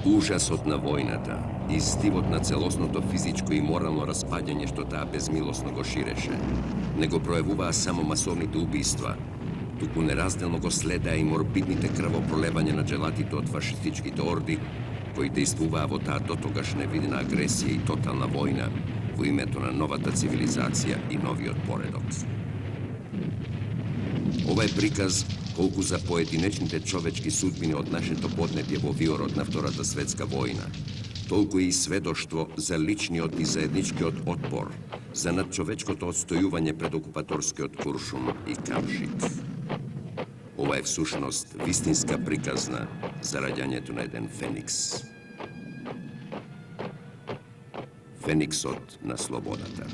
Ужасот на војната и стивот на целосното физичко и морално распаѓање што таа безмилосно го ширеше, не го проявуваа само масовните убиства, туку неразделно го следеа и морбидните крвопролевања на джелатите од фашистичките орди, кои действуваа во таа дотогаш невидена агресија и тотална војна во името на новата цивилизација и новиот поредок. Ова е приказ колку за поединечните човечки судбини од нашето поднебје во виорот на Втората светска војна, толку и сведоштво за личниот и заедничкиот отпор, за надчовечкото отстојување пред окупаторскиот куршум и камшик. Ова е всушност вистинска приказна за раѓањето на еден феникс. Фениксот на слободата.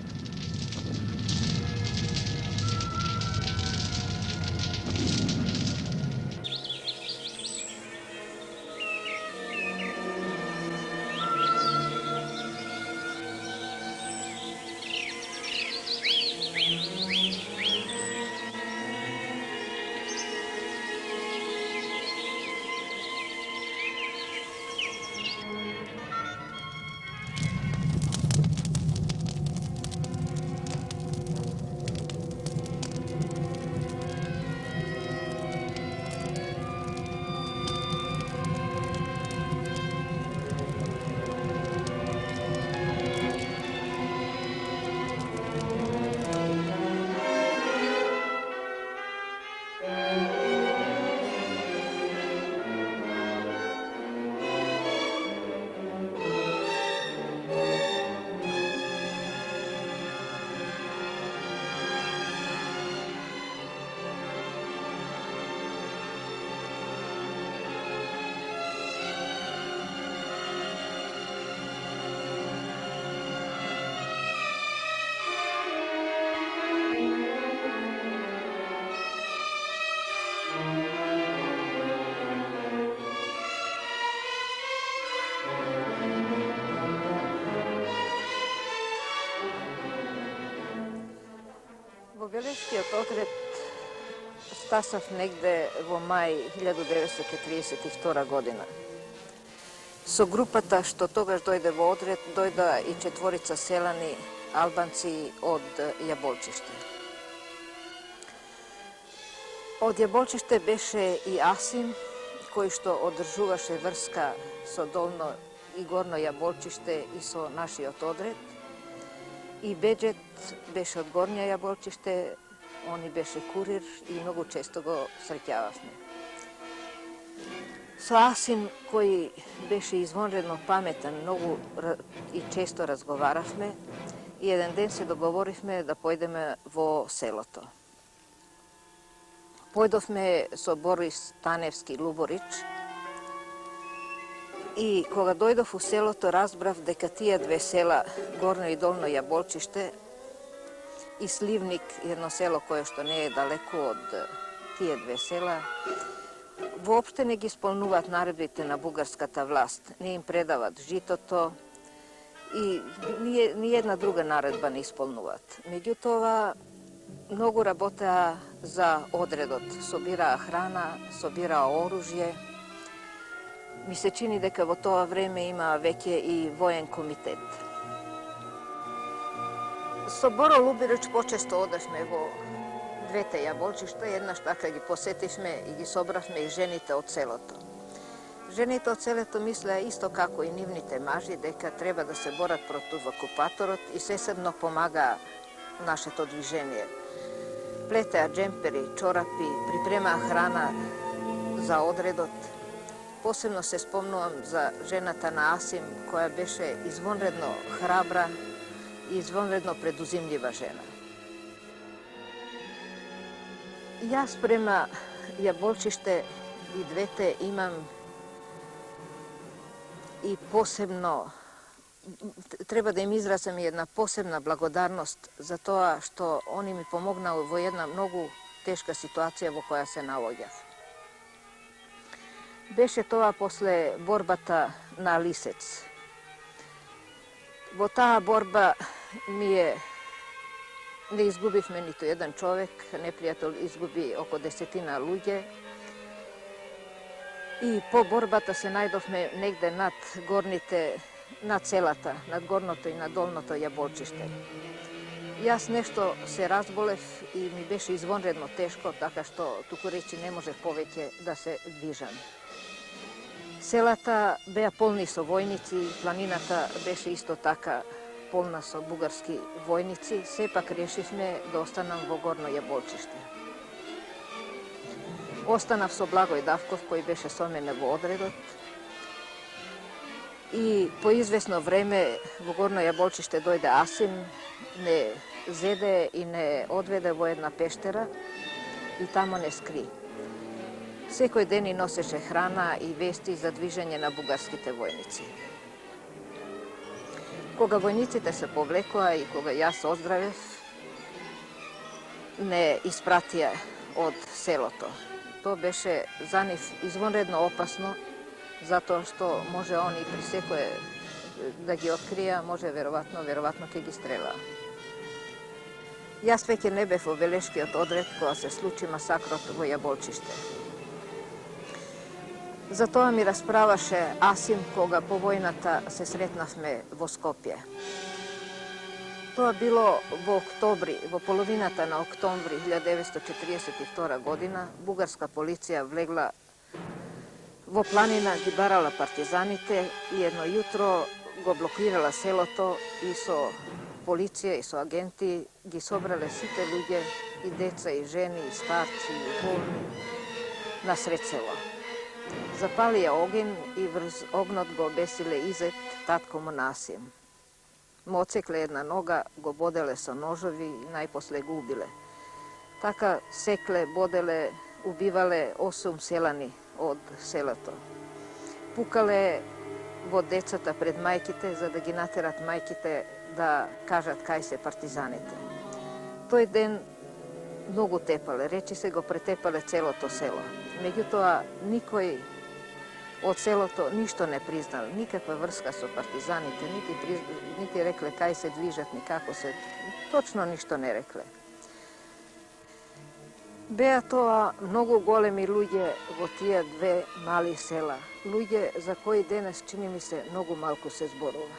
Во Белешкиот отред стасав негде во мај 1932 година. Со групата што тогаш дојде во отред, дојда и 4 селани албанци од Јаболчиште. Од Јаболчиште беше и Асим, кој што одржуваше врска со Долно и Горно Јаболчиште и со нашиот одред. И Беџет беше од Горња Јаболчиште, они беше курир и многу често го среќававме. Со Асим, кој беше извонредно паметен, многу и често разговаравме и еден ден се договоривме да појдеме во селото. Појдовме со Борис Таневски Луборич и кога дојдов у селото разбрав дека тие две села, Горно и Долно Јаболчиште, и Сливник, едно село кое што не е далеку од тие две села, воопште не ги исполнуваат наредбите на бугарската власт. Не им предават житото и ни една друга наредба не исполнуваат. Меѓутоа, многу работеа за одредот. Собираа храна, собираа оружје. Ми се чини дека во тоа време има веќе и воен комитет. Со Боро Лубирич почесто одевме во двете Јаболчишта, еднаш така ги посетивме и ги собравме и жените од селото. Жените од селото мислеа исто како и нивните мажи дека треба да се борат против окупаторот и сесебно помагаа нашето движение. Плетеа джемпери, чорапи, припремаа храна за одредот. Посебно се спомнувам за жената на Асим, која беше извонредно храбра и извонредно предузимлива жена. Јас према Јаболчиште и двете имам и посебно, треба да им изразам и една посебна благодарност за тоа што они ми помогнаа во една многу тешка ситуација во која се наоѓав. Беше тоа после борбата на Лисец. Во таа борба не изгубивме ниту еден човек, непријател изгуби околу 10 луѓе И по борбата се најдовме негде над селата, над горното и над долното Јаболчиште. Јас нешто се разболев и ми беше извонредно тешко, така што туку речи не можев повеќе да се движам. Селата беа полни со војници, планината беше исто така полна со бугарски војници, сепак решивме да останам во горно Јаболчиште. Останав со Благој Давков, кој беше со мене во одредот. И по известно време во горно Јаболчиште дојде Асим, не зеде и не одведе во една пештера и тамо не скри. Секој ден ни носеше храна и вести за движење на бугарските војници. Кога војниците се повлекоа и кога јас оздравев, не испратија од селото. Тоа беше за нив извонредно опасно, затоа што може они при секое да ги открија, може веројатно ќе ги стрелаа. Јас веќе не бев во Велешкиот одред кога се случи масакрот во Јаболчиште. Затоа ми расправаше Асим кога по војната се сретнавме во Скопје. Тоа било во октомври, во половината на октомври 1942 година, бугарска полиција влегла во планина, ги барала партизаните и едно јутро го блокирала селото и со полиција и со агенти ги собрале сите луѓе, и деца, и жени, и старци, и болни, насред село. Запалија огин и врз огнот го обесиле Изет, татко му на Асим. Му отсекле една нога, го боделе со ножови и најпосле го убиле. Така секле, боделе, убивале 8 селани од селото. Пукале во децата пред мајките, за да ги натерат мајките да кажат кај се партизаните. Тој ден многу тепале, речи се го претепале целото село. Меѓутоа, никој од селото ништо не признал, никаква врска со партизаните, нити рекле кај се движат, ни како се, точно ништо не рекле. Беа тоа многу големи луѓе во тие две мали села, луѓе за кои денес чини ми се многу малку се зборува.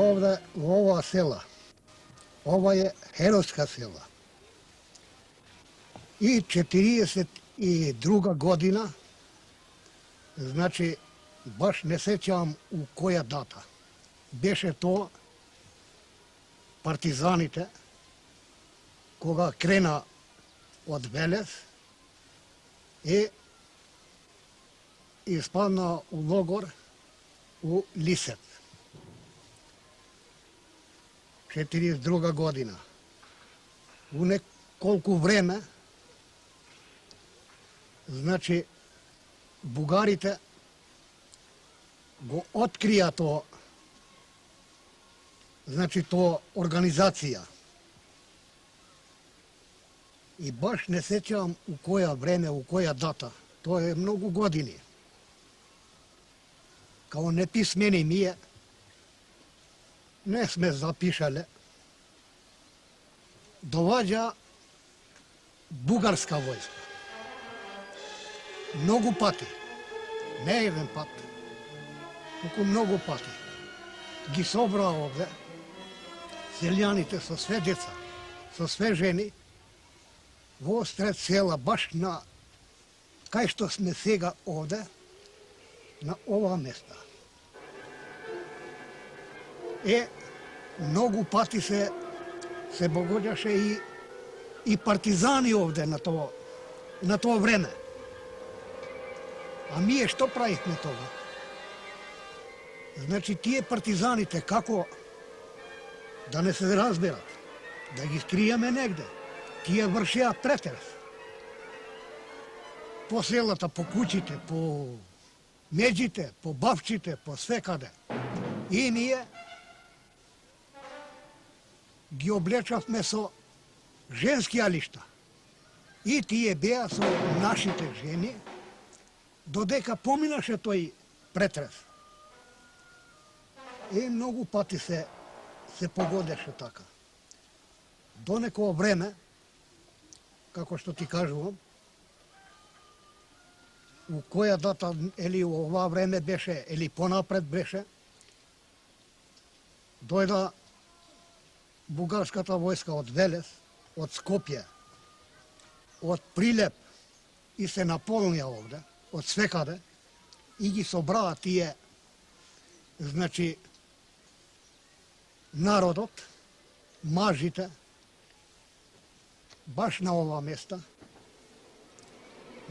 ovde u ova sela. Ova je herojska sela. I 42. godina, znači, baš ne sećam u koja data. Беше to партизаните, кога крена од Велес и испадна у логор у Лисет. 42 година. У неколку време, значи, бугарите го открија тоа, значи тоа организација. И баш не сеќавам у која време, у која дата. Тоа е многу години. Као неписмени ние, не сме запишале. Доваѓа бугарска војска. Многу пати. Не еден пат. Туку многу пати. Ги собра овде селјаните со све деца, со све жени, во сред села, баш на кај што сме сега овде, на ова места. Многу пати се погодјаше и партизани овде на тоа време. А ние што правихме тоа? Значи, тие партизаните, како да не се разберат, да ги скриеме негде. Тие вршеа претрес. По селата, по куќите, по меѓите, по бавчите, по свекаде. И ние ги облечавме со женски алишта. И тие беа со нашите жени, додека поминаше тој претрес. И многу пати се погодеше така. До некој време, како што ти кажувам, у која дата, или у ова време беше, или понапред беше, дојда бугарската војска од Велес, од Скопје, од Прилеп и се наполнија овде, од свекаде, и ги собраа тие, значи, народот, мажите, баш на ова места,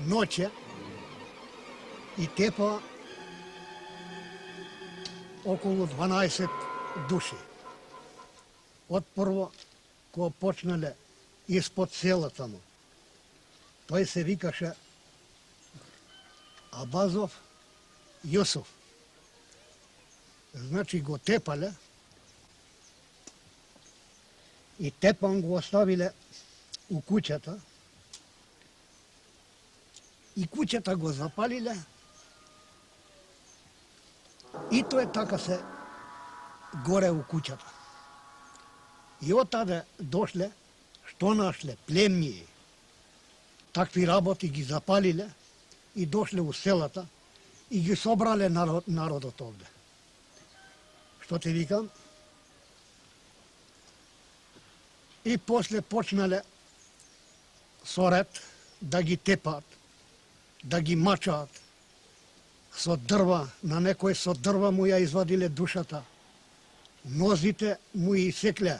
ноќе, и тепа околу 12 души. Од прво, кога почнале испод селата му, тој се викаше Абазов Јусуф. Значи го тепале и тепан го оставиле у куќата и куќата го запалиле и тоа така се горе у куќата. И од таде дошле, што нашле, племни, такви работи ги запалиле и дошле у селата и ги собрале народот овде. Што ти викам? И после почнале со ред да ги тепаат, да ги мачаат со дрва, на некој со дрва му ја извадиле душата, нозите му и секле,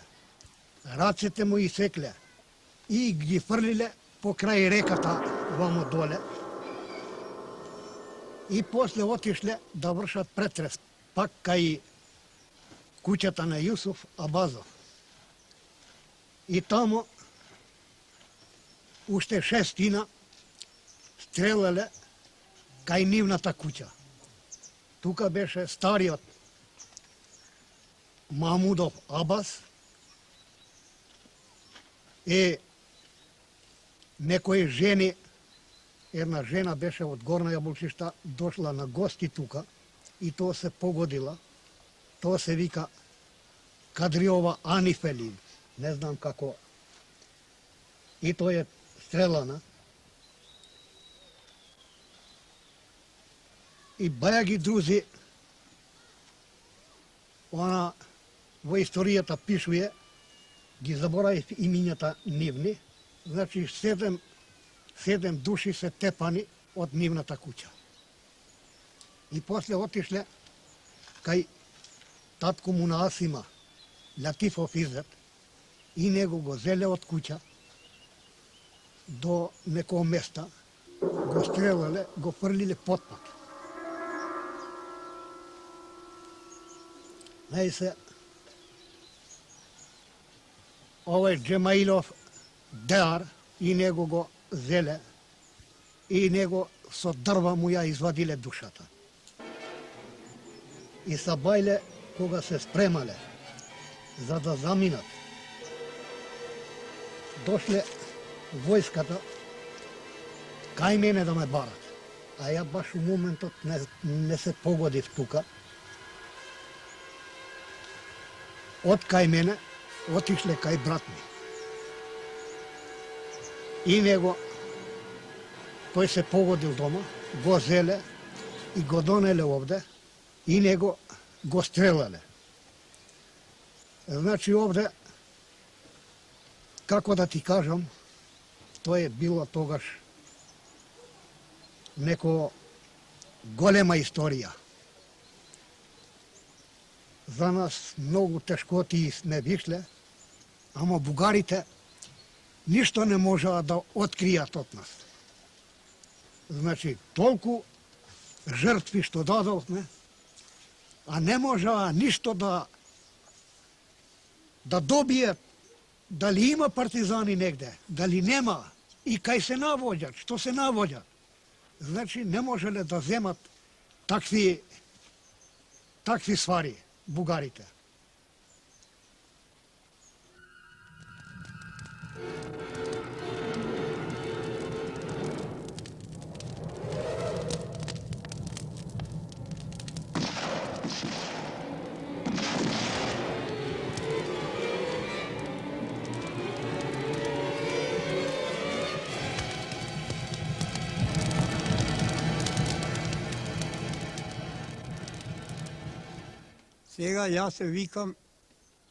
рацете му и секле и ги фрлиле покрај реката вамо доле. И после отишле да вршат претрес, пак кај куќата на Јусуф Абазов. И тамо уште 6 стрелеле кај нивната куќа. Тука беше стариот Мамудов Абас и некои жени, една жена беше од Горна Јаболчишта, дошла на гости тука и тоа се погодила. Тоа се вика Кадриова Анифелин. Не знам како. И тоа е стрелана. И баја ги друзи, она во историјата пишува, ги заборавив имињата нивни, значи седем души се тепани од нивната куќа. И после отишле кај татко му на Асима, Латифов Изет, и него го зеле од куќа до некој места, го стрелале, го фрлиле потпад. Најсе, овој Джемаилов Деар и него го зеле и него со дрва му ја извадиле душата. И сабајле, кога се спремале за да заминат, дошле војската кај мене да ме барат. А ја баш у моментот не се погодив тука. Од кај мене отишле кај брат ми. И него, тој се погодил дома, го зеле и го донеле овде, и него го стрелале. Значи овде, како да ти кажам, тоа е било тогаш неко голема историја. За нас многу тешкоти сме вишле, ама бугарите ништо не можаа да откријат од нас. Значи, толку жртви што дадовме, а не можаа ништо да добијат, дали има партизани негде, дали нема, и кај се навоѓат, што се навоѓат. Значи, не можеле да земат такви ствари бугарите. Сега јас се викам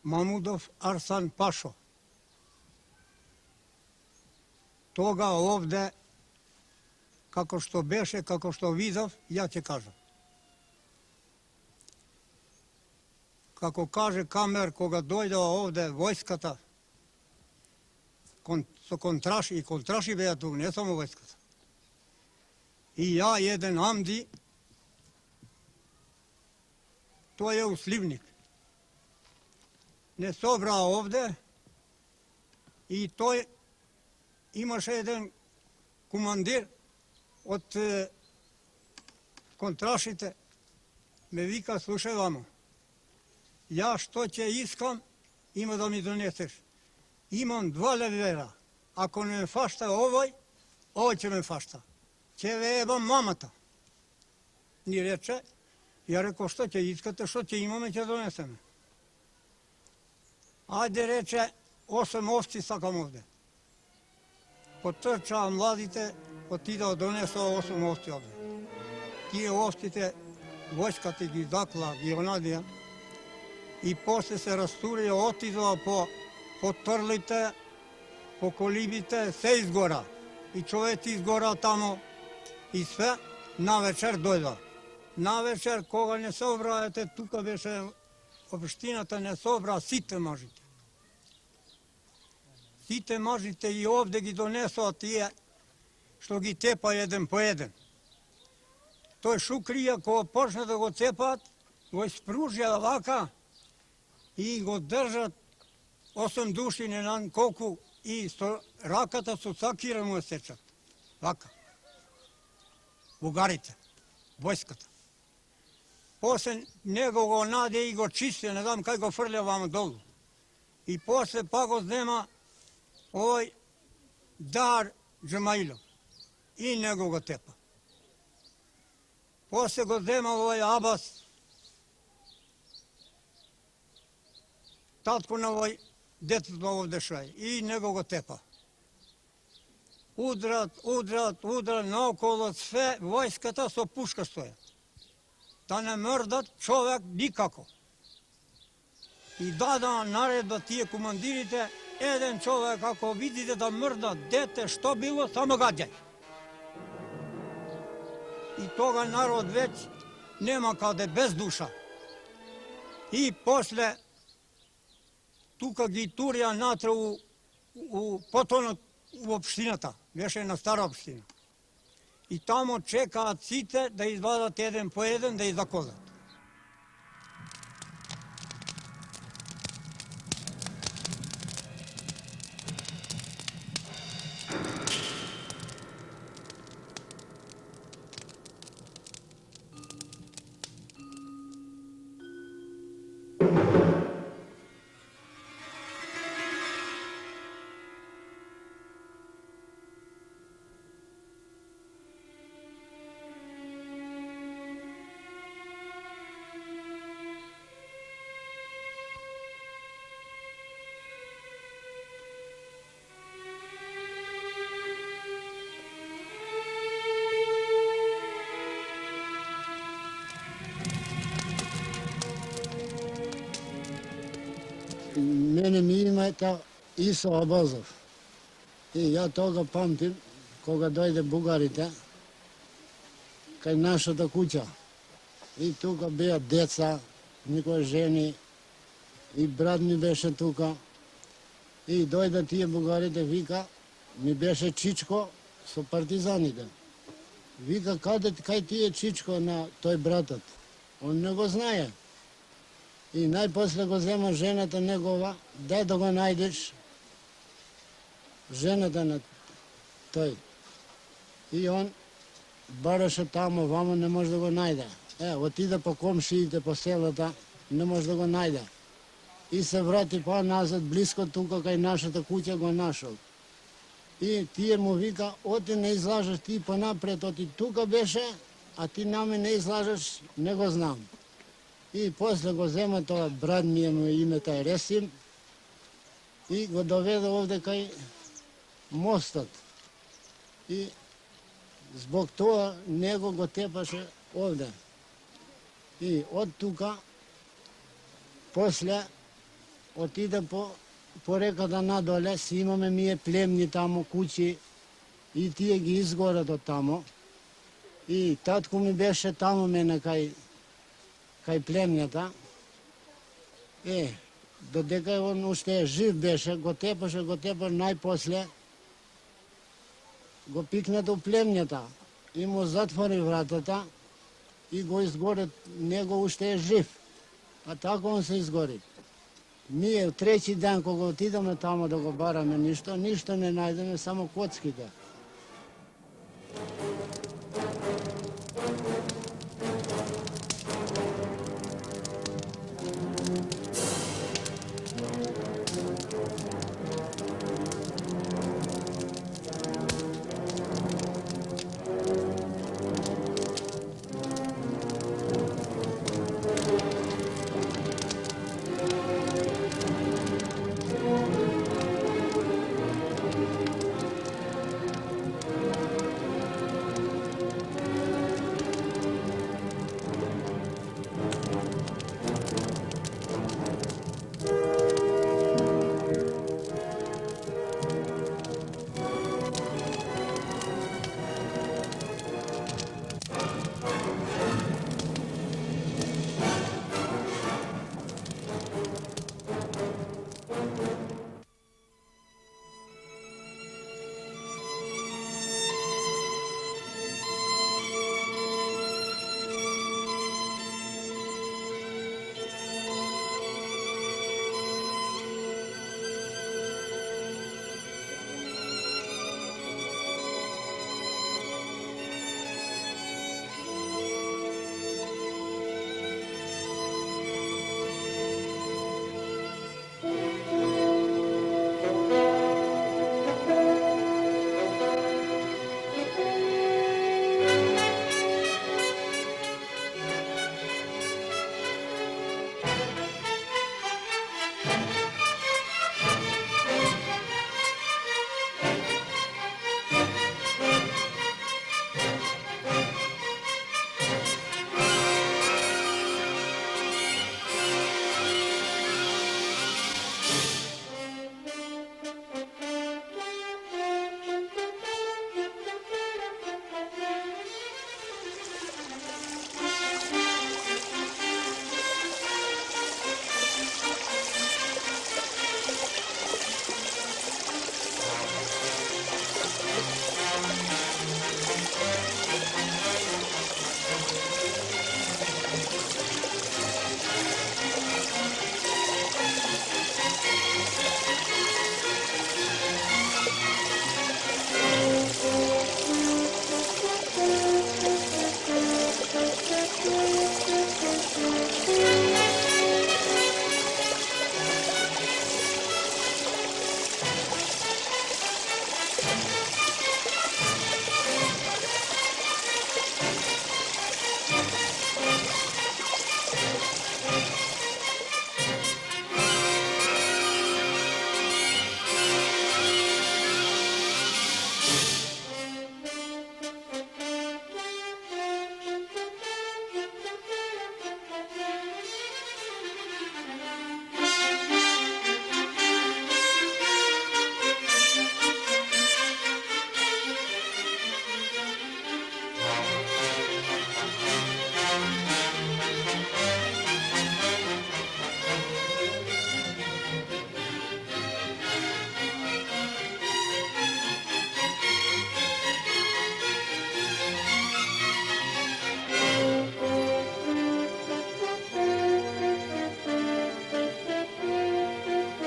Мамудов Арсан Пашо. Тога овде, како што беше, како што видов, ја ќе кажам. Како каже Камер, кога дојдеа овде војската, со контраши, и контраши беа тук, не само војската. И ја еден Амди, тој е у Сливник. Не собраа овде и тој имаше еден командир од контрашите. Ме вика, слушај вамо, ја што ќе искам, има да ми донесеш. Имам 2 левера. Ако не ме фашта овој ќе ме фашта. Ќе ве ебам мамата. Ни рече, ја реко, што ќе искате, што ќе имаме, ќе донесеме. Ајде, рече, 8 овци сакам овде. Потрчаа младите, отидаа донесоа 8 овци овде. Тие овците, војската ги закла, ги онадија, и после се растурија, отидоа по тврлите, по колибите, се изгора. И човеци изгора тамо, и све, навечер дојдоа. Навечер, кога не собраете, тука беше општината, не собра сите мажите. Сите мажите и овде ги донесоа тие што ги тепа еден по еден. Тој Шукрија, кога почна да го тепаат, го испружија вака и го држат 8 души, не знам колку, и со раката со сакира му сечат. Вака. Бугарите, војската. После него го наде и го чисти, не знам кај го фрля вамо долу. И после па го знема овој Дар Джемаилов и него го тепа. После го знема овој Абас, татко на овој детето овде шо е, и него го тепа. Удрат, наоколо све војската со пушка стоја. Да не мрдат човек никако. и дада наредба тие командирите, еден човек ако видите да мрда дете, што било, само гаѓај. И тога народ веќе нема каде, без душа. И после тука ги турија натре у потонот у општината, беше на стара општина. И тамо чекаат сите да извадат еден по еден да изаколат. Мене ми името Исо Обозов. И ја тога памтим, кога дојде бугарите, кај нашата куќа. И тука беа деца, никои жени, и брат ми беше тука. И дојде тие бугарите, вика, ми беше Чичко со партизаните. Вика, кај ти е Чичко на тој братот? Он не го знае. И најпосле го зема жената негова, дај да го најдеш, жената на тој. И он бараше тамо, вамо не може да го најде. Отиде по комшиите, по селата, не може да го најде. И се врати па назад, близко тука кај нашата куќа го нашол. И тие му вика, оти не излажеш ти понапред, оти тука беше, а ти наме не излажеш, не го знам. И после го зема тоа, брат ми е му името е Ресим, и го доведе овде кај мостот. И због тоа него го тепаше овде. И од тука, после, отиде по реката надоле, си имаме мие племни тамо, куќи, и тие ги изгорат од тамо. И татко ми беше тамо мене кај племњата. Додека он уште жив беше, го тепаше, најпосле го пикнат у племњата и му затвори вратата и го изгорят, него уште е жив. А така он се изгори. Ние трети ден кога отидеме тамо да го бараме ништо не најдеме, само коцките.